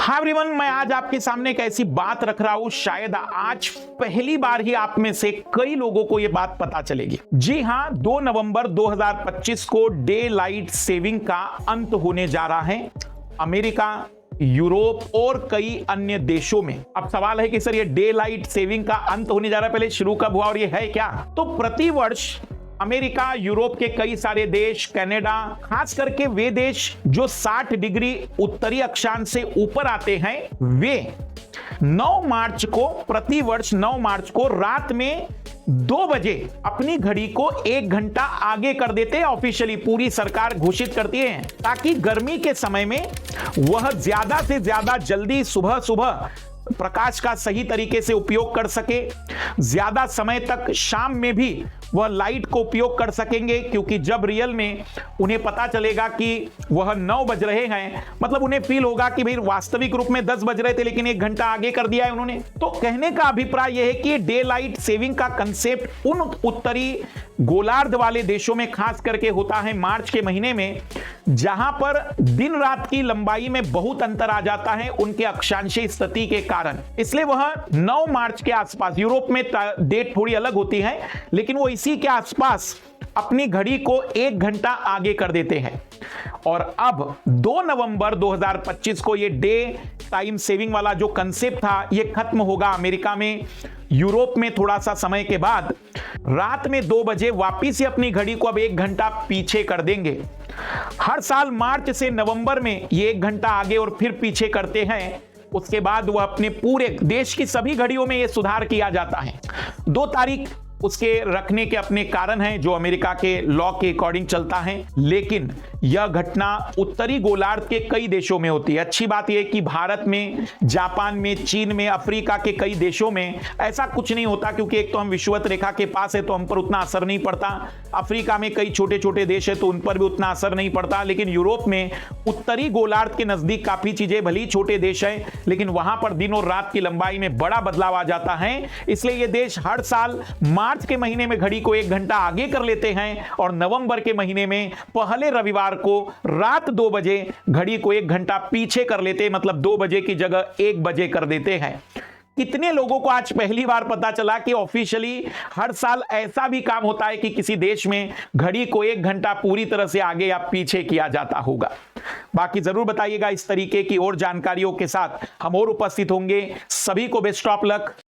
Hi everyone, मैं आज आपके सामने एक ऐसी बात रख रहा हूं, शायद आज पहली बार ही आप में से कई लोगों को यह बात पता चलेगी। जी हां, 2 नवंबर 2025 को डे लाइट सेविंग का अंत होने जा रहा है अमेरिका, यूरोप और कई अन्य देशों में। अब सवाल है कि सर ये डे लाइट सेविंग का अंत होने जा रहा है, पहले शुरू कब हुआ और ये है क्या? तो प्रतिवर्ष अमेरिका, यूरोप के कई सारे देश, कनाडा, खास करके वे देश जो 60 डिग्री उत्तरी अक्षांश से ऊपर आते हैं, वे 9 मार्च को, प्रतिवर्ष 9 मार्च को रात में 2 बजे अपनी घड़ी को 1 घंटा आगे कर देते हैं। ऑफिशियली पूरी सरकार घोषित करती है ताकि गर्मी के समय में वह ज्यादा से ज्यादा जल्दी सुबह सुबह प्रकाश का सही तरीके से उपयोग कर सके, ज्यादा समय तक शाम में भी वह लाइट को उपयोग कर सकेंगे, क्योंकि जब रियल में उन्हें पता चलेगा कि वह 9 बज रहे हैं, मतलब उन्हें फील होगा कि भाई वास्तविक रूप में 10 बज रहे थे लेकिन 1 घंटा आगे कर दिया है उन्होंने। तो कहने का अभिप्राय यह है कि डे लाइट सेविंग का कंसेप्ट उन उत्तरी गोलार्ध वाले देशों में खास करके होता है मार्च के महीने में, जहां पर दिन रात की लंबाई में बहुत अंतर आ जाता है उनके अक्षांशीय स्थिति के कारण। इसलिए वह 9 मार्च के आसपास, यूरोप में डेट थोड़ी अलग होती है, लेकिन वो इसी के आसपास अपनी घड़ी को 1 घंटा आगे कर देते हैं। और अब 2 नवंबर 2025 को ये डे टाइम सेविंग वाला जो कंसेप्ट था ये खत्म होगा अमेरिका में। यूरोप में थोड़ा सा समय के बाद रात में 2 बजे वापिस ही अपनी घड़ी को अब 1 घंटा पीछे कर देंगे। हर साल मार्च से नवंबर में ये 1 घंटा आगे और फिर पीछे करते हैं। उसके बाद वह अपने पूरे देश की सभी घड़ियों में यह सुधार किया जाता है। 2 तारीख उसके रखने के अपने कारण हैं जो अमेरिका के लॉ के अकॉर्डिंग चलता है, लेकिन यह घटना उत्तरी गोलार्ध के कई देशों में होती है। अच्छी बात यह कि भारत में, जापान में, चीन में, अफ्रीका के कई देशों में ऐसा कुछ नहीं होता, क्योंकि एक तो हम विषुवत रेखा के पास है तो हम पर उतना असर नहीं पड़ता। अफ्रीका में कई छोटे छोटे देश है तो उन पर भी उतना असर नहीं पड़ता, लेकिन यूरोप में उत्तरी गोलार्ध के नजदीक काफी चीजें, भली छोटे देश है लेकिन वहां पर दिन और रात की लंबाई में बड़ा बदलाव आ जाता है। इसलिए ये देश हर साल मार्च के महीने में घड़ी को 1 घंटा आगे कर लेते हैं और नवंबर के महीने में पहले रविवार को रात 2 बजे घड़ी को 1 घंटा पीछे कर लेते हैं, मतलब 2 बजे की जगह 1 बजे कर देते हैं। कितने लोगों को आज पहली बार पता चला कि ऑफिशियली हर साल ऐसा भी काम होता है कि किसी देश में घड़ी को 1 घंटा पूरी तरह से आगे या पीछे किया जाता होगा? बाकी जरूर बताइएगा। इस तरीके की और जानकारियों के साथ हम और उपस्थित होंगे। सभी को बेस्ट ऑफ लक।